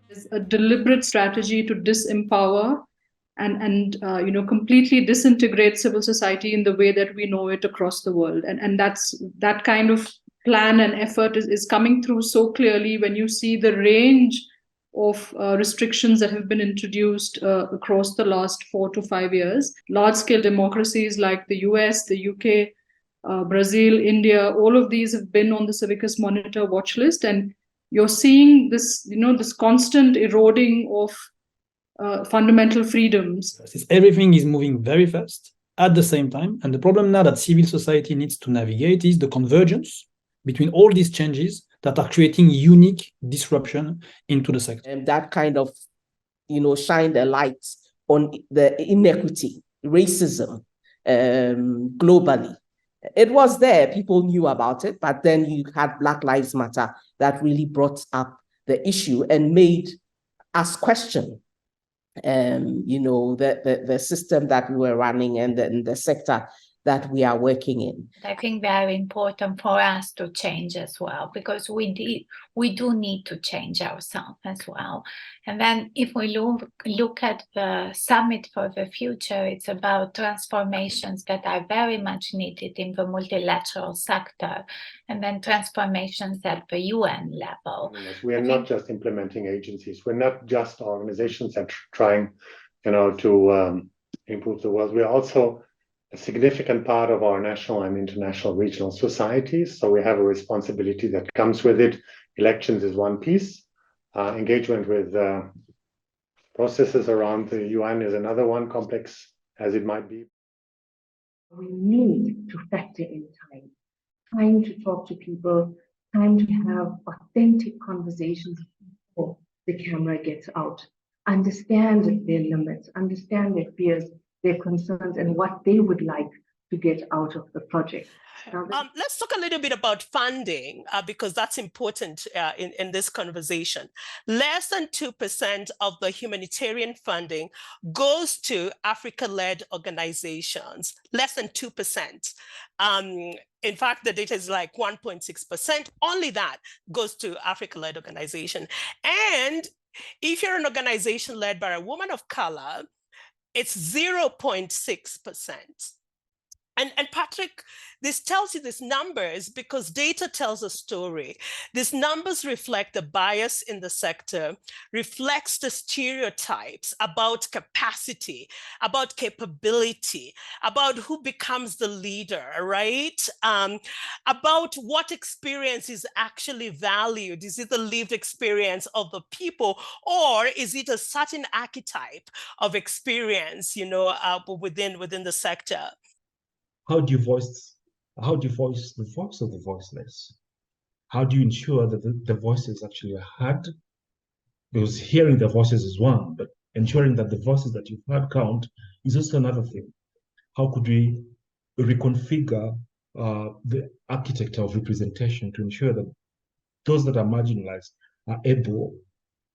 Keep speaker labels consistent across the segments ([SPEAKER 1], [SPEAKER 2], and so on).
[SPEAKER 1] There's a deliberate strategy to disempower and completely disintegrate civil society in the way that we know it across the world. And that kind of plan and effort is coming through so clearly when you see the range of restrictions that have been introduced across the last 4 to 5 years. Large scale democracies like the US, the UK, Brazil, India, all of these have been on the Civicus Monitor watch list. And you're seeing this constant eroding of fundamental freedoms.
[SPEAKER 2] Everything is moving very fast at the same time. And the problem now that civil society needs to navigate is the convergence between all these changes that are creating unique disruption into the sector.
[SPEAKER 3] And that kind of, shine the light on the inequity, racism, globally. It was there, people knew about it, but then you had Black Lives Matter that really brought up the issue and made us question the system that we were running and the sector that we are working in.
[SPEAKER 4] I think very important for us to change as well, because we do need to change ourselves as well. And then if we look at the summit for the future, it's about transformations that are very much needed in the multilateral sector, and then transformations at the UN level.
[SPEAKER 5] We are not just implementing agencies. We're not just organizations that are trying, to improve the world. We are also a significant part of our national and international regional societies. So we have a responsibility that comes with it. Elections is one piece. Engagement with processes around the UN is another one, complex as it might be.
[SPEAKER 6] We need to factor in time to talk to people, time to have authentic conversations before the camera gets out. Understand their limits, understand their fears, their concerns, and what they would like to get out of the project.
[SPEAKER 7] Let's talk a little bit about funding, because that's important in this conversation. Less than 2% of the humanitarian funding goes to Africa-led organizations, less than 2%. In fact, the data is like 1.6%. Only that goes to Africa-led organization. And if you're an organization led by a woman of color, it's 0.6%. And Patrick, this tells you these numbers because data tells a story. These numbers reflect the bias in the sector, reflects the stereotypes about capacity, about capability, about who becomes the leader, right? About what experience is actually valued. Is it the lived experience of the people, or is it a certain archetype of experience, within the sector?
[SPEAKER 8] How do you voice the voice of the voiceless? How do you ensure that the voices actually are heard? Because hearing the voices is one, but ensuring that the voices that you've heard count is also another thing. How could we reconfigure the architecture of representation to ensure that those that are marginalized are able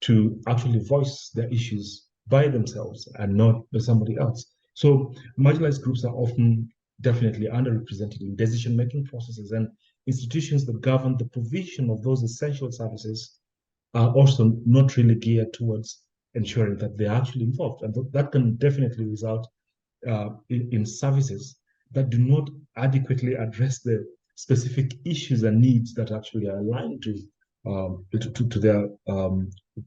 [SPEAKER 8] to actually voice their issues by themselves and not by somebody else? So marginalized groups are often definitely underrepresented in decision-making processes, and institutions that govern the provision of those essential services are also not really geared towards ensuring that they're actually involved. And that can definitely result in services that do not adequately address the specific issues and needs that actually are aligned to their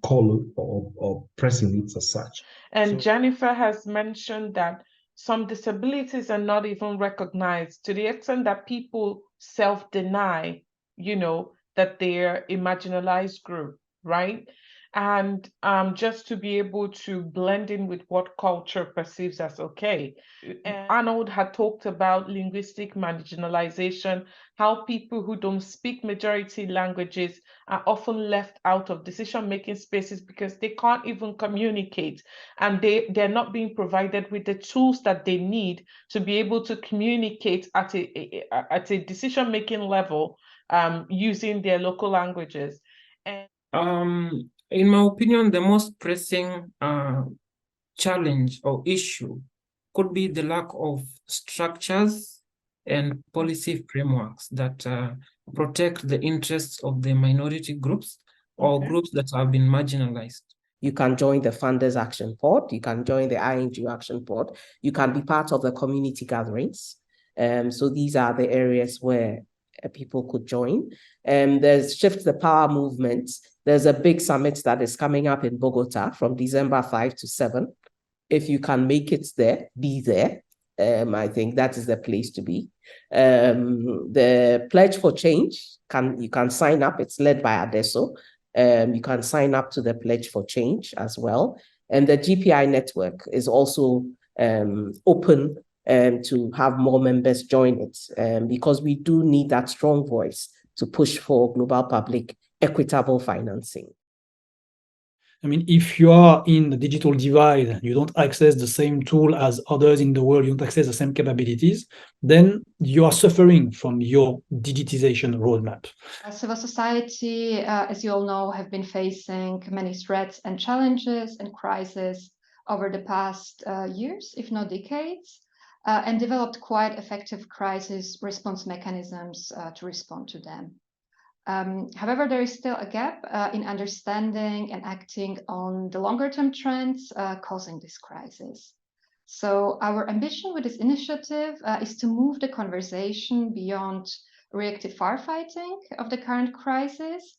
[SPEAKER 8] call or pressing needs as such.
[SPEAKER 9] And so, Jennifer has mentioned that some disabilities are not even recognized to the extent that people self-deny, that they're a marginalized group, right? And just to be able to blend in with what culture perceives as okay. And Arnold had talked about linguistic marginalization, how people who don't speak majority languages are often left out of decision-making spaces because they can't even communicate, and they're not being provided with the tools that they need to be able to communicate at a decision-making level using their local languages.
[SPEAKER 10] And in my opinion, the most pressing challenge or issue could be the lack of structures and policy frameworks that protect the interests of the minority groups or groups that have been marginalized.
[SPEAKER 3] You can join the Funders Action Pod. You can join the INGO Action Pod. You can be part of the community gatherings. So these are the areas where people could join. There's Shift the Power movement. There's a big summit that is coming up in Bogota from December 5 to 7. If you can make it there, be there. I think that is the place to be. The Pledge for Change, you can sign up. It's led by Adesso. You can sign up to the Pledge for Change as well. And the GPI network is also open to have more members join it, because we do need that strong voice to push for global public equitable financing.
[SPEAKER 2] I mean, if you are in the digital divide, you don't access the same tool as others in the world, you don't access the same capabilities, then you are suffering from your digitization roadmap.
[SPEAKER 11] Civil society, as you all know, have been facing many threats and challenges and crises over the past years, if not decades, and developed quite effective crisis response mechanisms to respond to them. However, there is still a gap in understanding and acting on the longer-term trends causing this crisis. So our ambition with this initiative is to move the conversation beyond reactive firefighting of the current crisis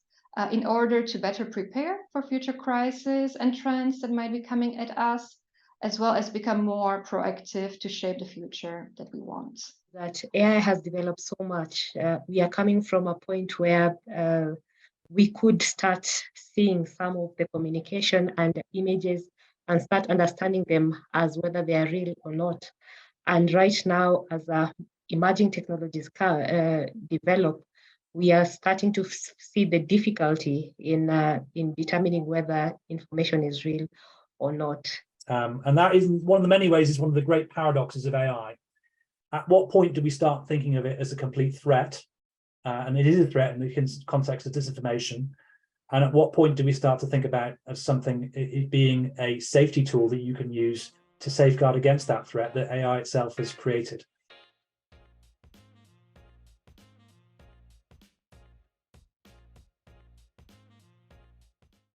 [SPEAKER 11] in order to better prepare for future crises and trends that might be coming at us, as well as become more proactive to shape the future that we want.
[SPEAKER 6] That AI has developed so much. We are coming from a point where we could start seeing some of the communication and images and start understanding them as whether they are real or not. And right now, as emerging technologies develop, we are starting to see the difficulty in determining whether information is real or not.
[SPEAKER 12] And that is one of the many ways, is one of the great paradoxes of AI. At what point do we start thinking of it as a complete threat? And it is a threat in the context of disinformation. And at what point do we start to think about as something, it being a safety tool that you can use to safeguard against that threat that AI itself has created?